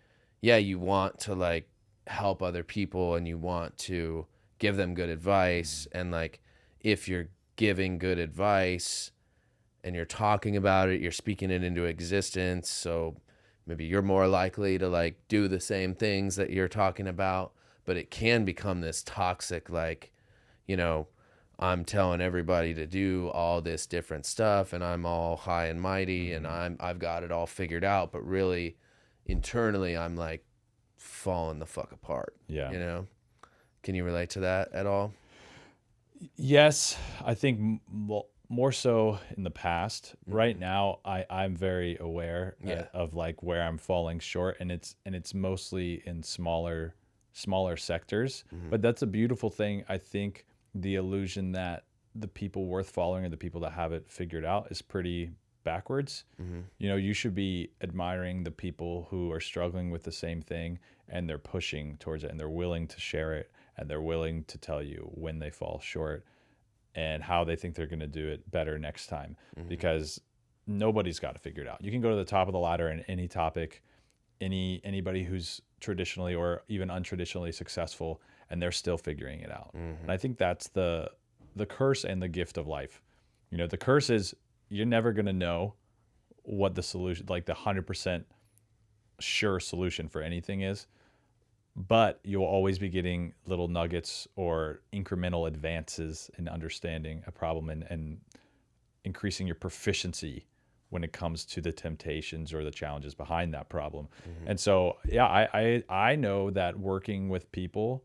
yeah, you want to like help other people and you want to give them good advice. And like, if you're giving good advice and you're talking about it, you're speaking it into existence. So maybe you're more likely to like do the same things that you're talking about, but it can become this toxic, like, you know, I'm telling everybody to do all this different stuff and I'm all high and mighty and I've got it all figured out, but really internally I'm like falling the fuck apart. Yeah. You know? Can you relate to that at all? Yes, I think more so in the past. Right now, I'm very aware of like where I'm falling short, and it's mostly in smaller sectors. But that's a beautiful thing. I think the illusion that the people worth following are the people that have it figured out is pretty backwards. You know, you should be admiring the people who are struggling with the same thing and they're pushing towards it and they're willing to share it and they're willing to tell you when they fall short and how they think they're going to do it better next time, because nobody's got it figured out. You can go to the top of the ladder in any topic, anybody who's traditionally or even untraditionally successful, and they're still figuring it out. And I think that's the curse and the gift of life. You know, the curse is you're never going to know what the solution, like the 100% sure solution for anything is, but you'll always be getting little nuggets or incremental advances in understanding a problem and increasing your proficiency when it comes to the temptations or the challenges behind that problem. And so, yeah, I know that working with people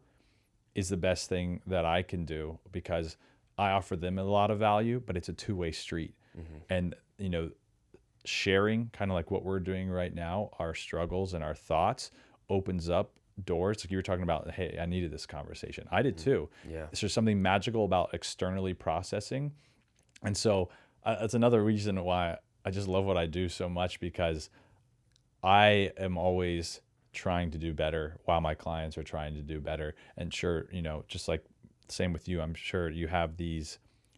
is the best thing that I can do because I offer them a lot of value, but it's a two-way street. And, you know, sharing kind of like what we're doing right now, our struggles and our thoughts opens up doors. Like you were talking about, hey, I needed this conversation. I did too. Yeah. There's something magical about externally processing. And so that's another reason why I just love what I do so much, because I am always trying to do better while my clients are trying to do better. And sure, you know, just like same with you, I'm sure you have a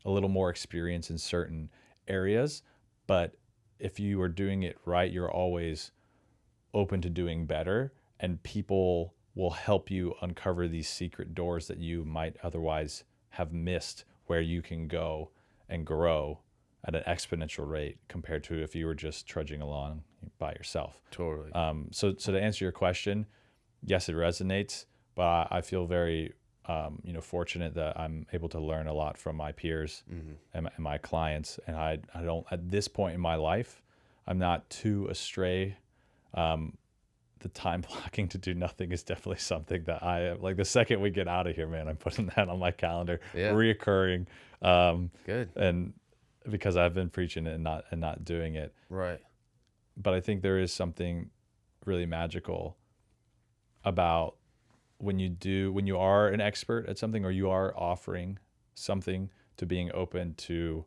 little more experience in certain areas, but if you are doing it right, you're always open to doing better, and people will help you uncover these secret doors that you might otherwise have missed, where you can go and grow at an exponential rate compared to if you were just trudging along by yourself. Totally. So to answer your question, yes, it resonates, but I feel very fortunate that I'm able to learn a lot from my peers and my clients. And I don't, at this point in my life, I'm not too astray. The time blocking to do nothing is definitely something that I like. The second we get out of here, man, I'm putting that on my calendar, reoccurring. Good. And because I've been preaching it and not doing it. Right. But I think there is something really magical about when you are an expert at something, or you are offering something, to being open to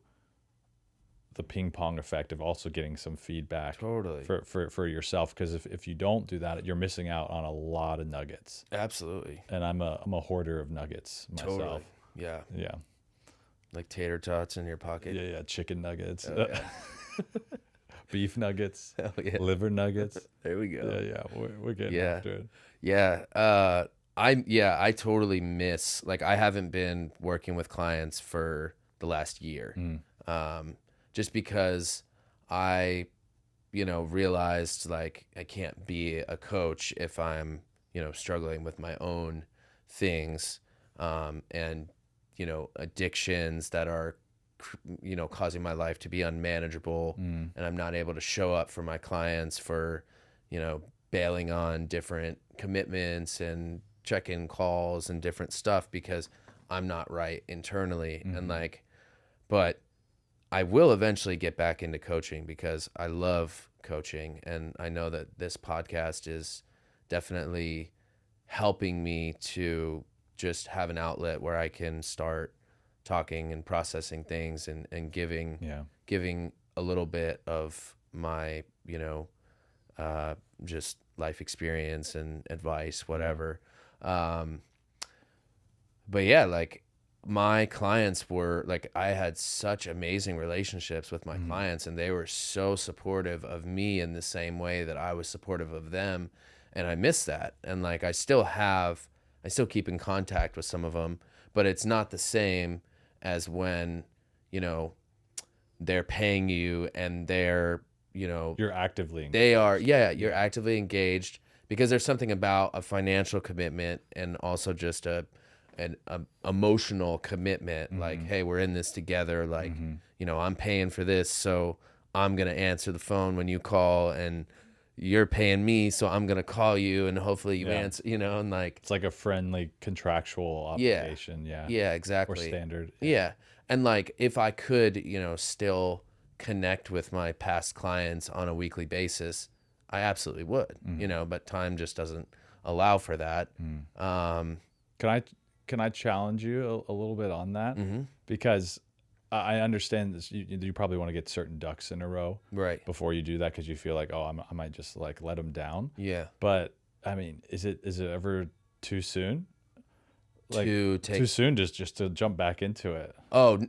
the ping pong effect of also getting some feedback for yourself. Because if you don't do that, you're missing out on a lot of nuggets. Absolutely. And I'm a hoarder of nuggets myself. Totally. Yeah. Yeah. Like tater tots in your pocket. Yeah. Chicken nuggets. Oh, yeah. Beef nuggets. Hell yeah. Liver nuggets. There we go. Yeah. We're getting after it. Yeah. I totally miss, like, I haven't been working with clients for the last year. Just because I, realized like I can't be a coach if I'm, struggling with my own things, and, addictions that are, causing my life to be unmanageable, and I'm not able to show up for my clients for, bailing on different commitments and check-in calls and different stuff because I'm not right internally. And but I will eventually get back into coaching because I love coaching. And I know that this podcast is definitely helping me to just have an outlet where I can start talking and processing things and giving a little bit of my, just life experience and advice, whatever. But yeah, like my clients were like, I had such amazing relationships with my clients, and they were so supportive of me in the same way that I was supportive of them. And I miss that. And like, I still keep in contact with some of them, but it's not the same as when, they're paying you and they're, You're actively engaged. they are, you're actively engaged, because there's something about a financial commitment and also just an emotional commitment. Like, hey, we're in this together. Like, I'm paying for this, so I'm going to answer the phone when you call, and you're paying me, so I'm going to call you, and hopefully you answer, and like, it's like a friendly contractual obligation. Yeah, exactly. Or standard. Yeah. And like, if I could, still connect with my past clients on a weekly basis, I absolutely would, but time just doesn't allow for that. Can I challenge you a little bit on that? Because I understand this. You probably want to get certain ducks in a row Right. before you do that, because you feel like, oh, I might just like let them down. Yeah. But I mean, is it ever too soon? Like To take, too soon just to jump back into it?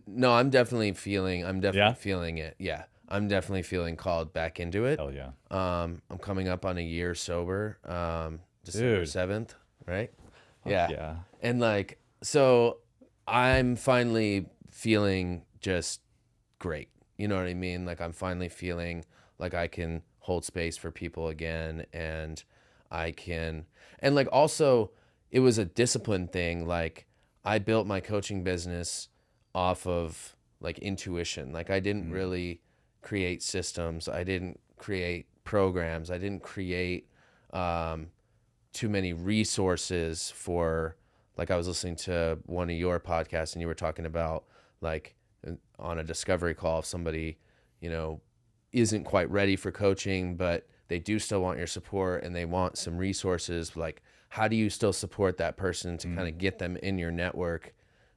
no, I'm definitely feeling Yeah? feeling it. Yeah. I'm definitely feeling called back into it. Hell yeah. I'm coming up on a year sober, December Dude. 7th, right? Yeah. And like, so I'm finally feeling just great. You know what I mean? Like, I'm finally feeling like I can hold space for people again, and and like, also, it was a discipline thing. Like, I built my coaching business off of like intuition. Like, I didn't really create systems. I didn't create programs. I didn't create too many resources for, like, I was listening to one of your podcasts, and you were talking about, like, on a discovery call, if somebody, isn't quite ready for coaching, but they do still want your support and they want some resources, like, how do you still support that person to kind of get them in your network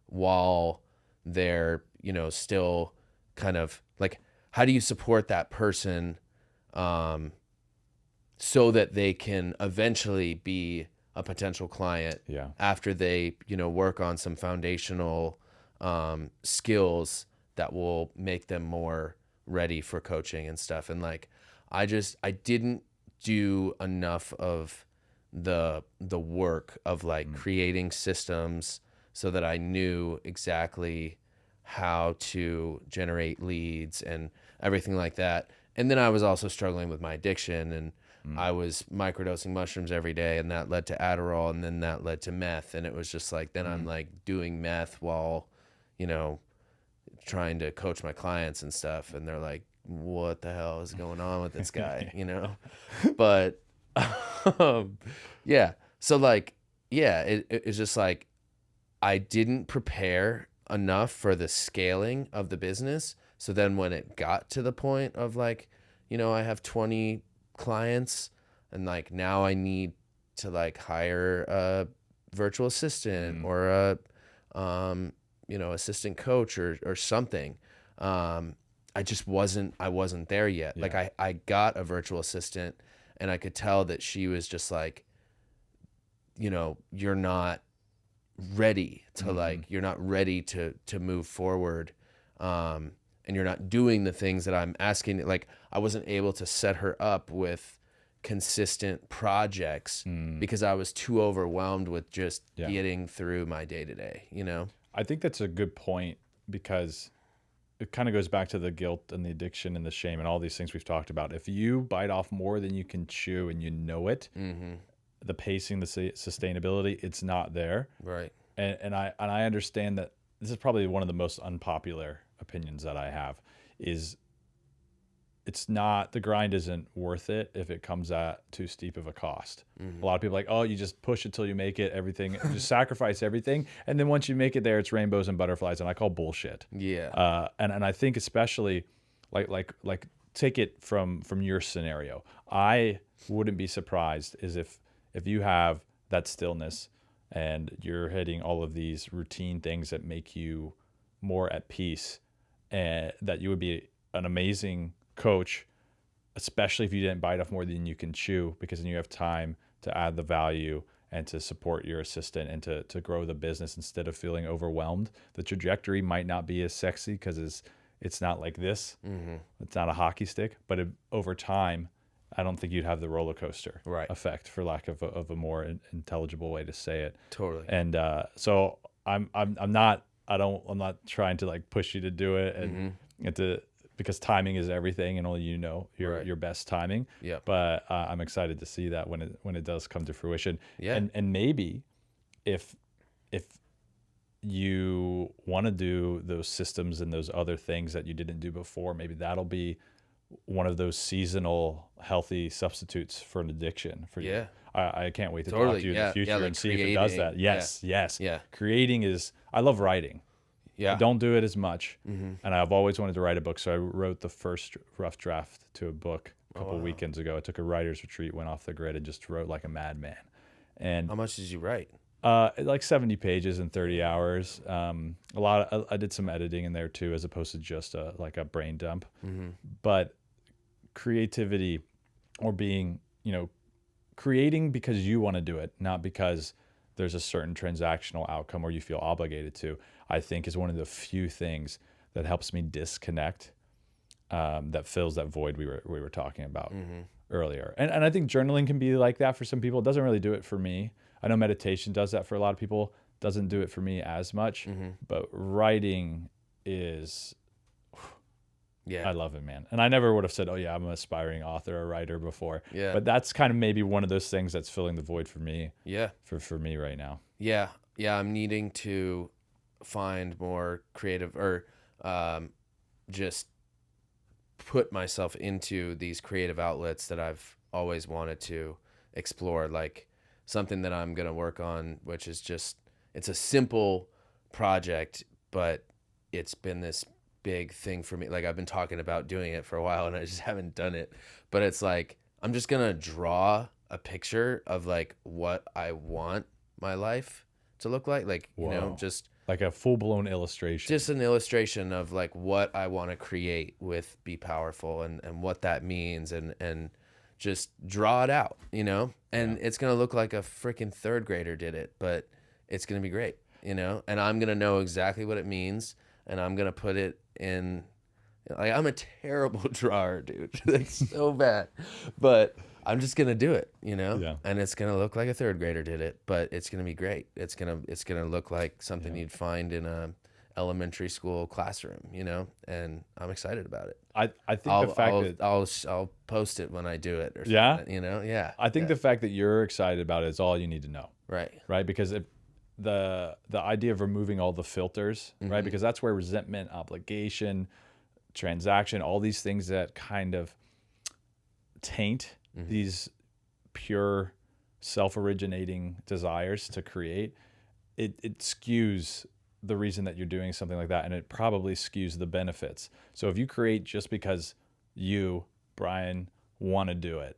while they're, still kind of like, how do you support that person so that they can eventually be a potential client after they, work on some foundational skills that will make them more ready for coaching and stuff. And like, I didn't do enough of the work of like creating systems so that I knew exactly how to generate leads and everything like that. And then I was also struggling with my addiction, and I was microdosing mushrooms every day, and that led to Adderall, and then that led to meth. And it was just like, then I'm like doing meth while, trying to coach my clients and stuff. And they're like, what the hell is going on with this guy? But yeah. So like, yeah, it's just like, I didn't prepare enough for the scaling of the business. So then when it got to the point of like, I have 20 clients, and like, now I need to like hire a virtual assistant or a, assistant coach or something. I wasn't there yet. Yeah. Like, I got a virtual assistant, and I could tell that she was just like, you're not ready to like, you're not ready to move forward. And you're not doing the things that I'm asking. Like, I wasn't able to set her up with consistent projects because I was too overwhelmed with just getting through my day to day, I think that's a good point, because it kind of goes back to the guilt and the addiction and the shame and all these things we've talked about. If you bite off more than you can chew and you know it, the pacing, the sustainability, it's not there. Right. And I understand that this is probably one of the most unpopular opinions that I have is it's not, the grind isn't worth it if it comes at too steep of a cost. A lot of people are like, oh, you just push it till you make it, everything, just sacrifice everything. And then once you make it there, it's rainbows and butterflies. And I call bullshit. Yeah. And I think especially like take it from your scenario. I wouldn't be surprised is if you have that stillness and you're hitting all of these routine things that make you more at peace, and that you would be an amazing coach, especially if you didn't bite off more than you can chew, because then you have time to add the value and to support your assistant and to grow the business instead of feeling overwhelmed. The trajectory might not be as sexy because it's not like this. It's not a hockey stick, but over time, I don't think you'd have the roller coaster effect, for lack of a more intelligible way to say it. Totally. And so I'm not trying to like push you to do it and to, because timing is everything, and only your best timing. Yeah. But I'm excited to see that when it does come to fruition. Yeah. And maybe if you want to do those systems and those other things that you didn't do before, maybe that'll be one of those seasonal healthy substitutes for an addiction for you. Yeah. I can't wait to talk to you in the future like and see if it does that. Yes. Yeah. Creating I love writing. Yeah. I don't do it as much. And I've always wanted to write a book. So I wrote the first rough draft to a book a couple weekends ago. I took a writer's retreat, went off the grid, and just wrote like a madman. And how much did you write? Like 70 pages in 30 hours. I did some editing in there too, as opposed to just like a brain dump. But creativity, or being, creating because you want to do it, not because there's a certain transactional outcome or you feel obligated to, I think is one of the few things that helps me disconnect, that fills that void we were talking about earlier. And I think journaling can be like that for some people. It doesn't really do it for me. I know meditation does that for a lot of people. Doesn't do it for me as much. But writing is, I love it, man. And I never would have said, oh yeah, I'm an aspiring author or writer before. Yeah. But that's kind of maybe one of those things that's filling the void for me. Yeah. For me right now. Yeah. Yeah. I'm needing to find more creative, or just put myself into these creative outlets that I've always wanted to explore, like something that I'm going to work on, which is just, it's a simple project, but it's been this big thing for me. Like I've been talking about doing it for a while and I just haven't done it, but it's like, I'm just going to draw a picture of like what I want my life to look like, just like a full-blown illustration. Just an illustration of like what I want to create with Be Powerful and what that means, and just draw it out, and it's going to look like a freaking third grader did it, but it's going to be great, and I'm going to know exactly what it means, and I'm going to put it in, like, I'm a terrible drawer, dude. That's so bad, but I'm just going to do it, and it's going to look like a third grader did it, but it's going to be great. It's going to look like something you'd find in a elementary school classroom, and I'm excited about it. I think the fact that I'll post it when I do it, or something, I think the fact that you're excited about it is all you need to know. Right. Because if the idea of removing all the filters, right? Because that's where resentment, obligation, transaction, all these things that kind of taint these pure self-originating desires to create, it skews the reason that you're doing something like that, and it probably skews the benefits. So if you create just because you, Brian, want to do it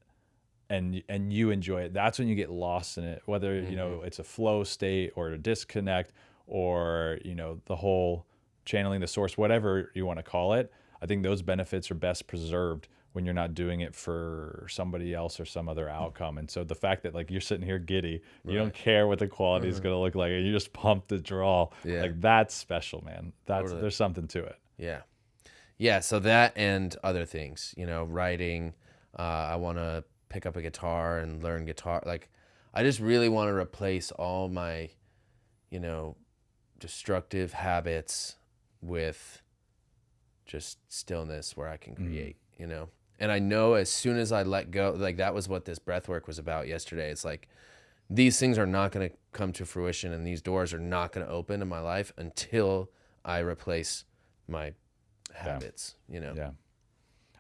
and you enjoy it, that's when you get lost in it, whether it's a flow state or a disconnect, or the whole channeling the source, whatever you want to call it. I think those benefits are best preserved when you're not doing it for somebody else or some other outcome. And so the fact that like you're sitting here giddy, you don't care what the quality is going to look like, and you just pump the draw, like that's special, man. There's something to it. Yeah. So that and other things, writing, I want to pick up a guitar and learn guitar. Like I just really want to replace all my, destructive habits with just stillness where I can create, And I know as soon as I let go, like that was what this breath work was about yesterday. It's like, these things are not going to come to fruition, and these doors are not going to open in my life until I replace my habits, you know? Yeah.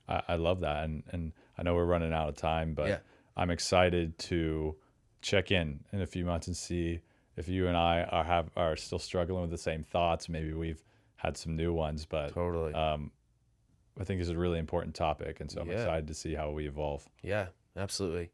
I love that. And I know we're running out of time, but Yeah. I'm excited to check in a few months and see if you and I are still struggling with the same thoughts. Maybe we've had some new ones, but Totally. I think it's a really important topic. And so I'm excited to see how we evolve. Yeah, absolutely.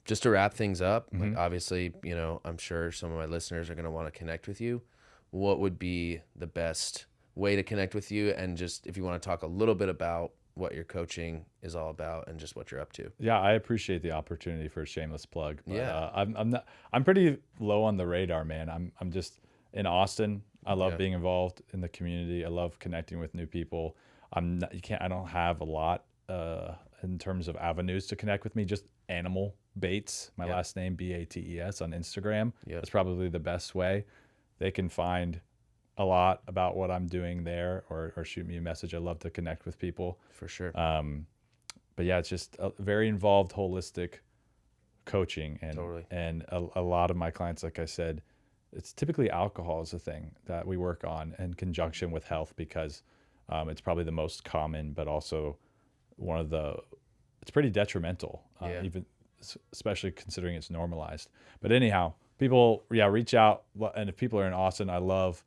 Just to wrap things up, like Mhm. obviously, you know, I'm sure some of my listeners are going to want to connect with you. What would be the best way to connect with you? And just if you want to talk a little bit about what your coaching is all about and just what you're up to. Yeah, I appreciate the opportunity for a shameless plug, but Yeah. I'm pretty low on the radar, man. I'm just in Austin. I love Yeah. being involved in the community. I love connecting with new people. I don't have a lot in terms of avenues to connect with me. Just Animal Bates, my Yeah. last name Bates on Instagram. Yeah. That's probably the best way. They can find a lot about what I'm doing there, or shoot me a message. I love to connect with people. For sure. But yeah, it's just a very involved, holistic coaching, and Totally. a lot of my clients, like I said, it's typically alcohol is a thing that we work on in conjunction with health, because it's probably the most common, but also it's pretty detrimental, Yeah. even especially considering it's normalized. But anyhow, people, reach out, and if people are in Austin, I love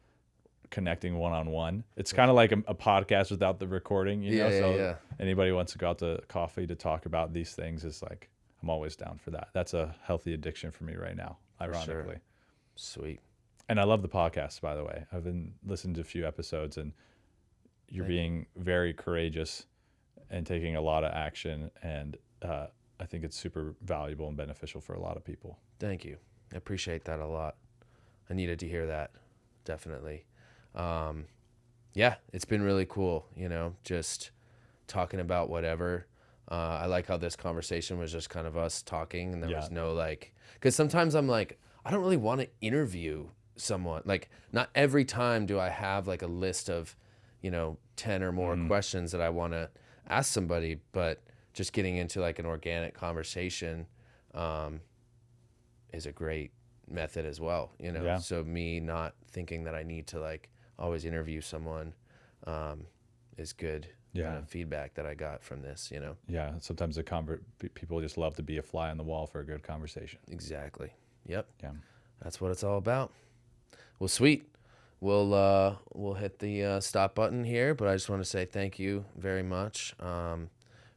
connecting one-on-one. It's kind of like a podcast without the recording, you know? So anybody wants to go out to coffee to talk about these things, is like, I'm always down for that. That's a healthy addiction for me right now, ironically. Sweet. And I love the podcast, by the way. I've been listening to a few episodes, and you're being very courageous and taking a lot of action. And I think it's super valuable and beneficial for a lot of people. Thank you. I appreciate that a lot. I needed to hear that. Definitely. Yeah, it's been really cool, you know, just talking about whatever. I like how this conversation was just kind of us talking, and there was no like, because sometimes I'm like, I don't really want to interview someone. Like, not every time do I have like a list of, you know, 10 or more questions that I want to ask somebody, but just getting into like an organic conversation is a great method as well, you know? Yeah. So me not thinking that I need to like always interview someone is good feedback that I got from this, you know? Yeah. Sometimes people just love to be a fly on the wall for a good conversation. Exactly. Yep. Yeah. That's what it's all about. Well, sweet. We'll hit the stop button here, but I just want to say thank you very much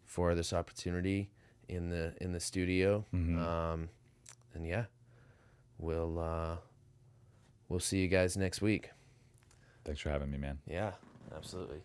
for this opportunity in the studio. And yeah, we'll see you guys next week. Thanks for having me, man. Yeah, absolutely.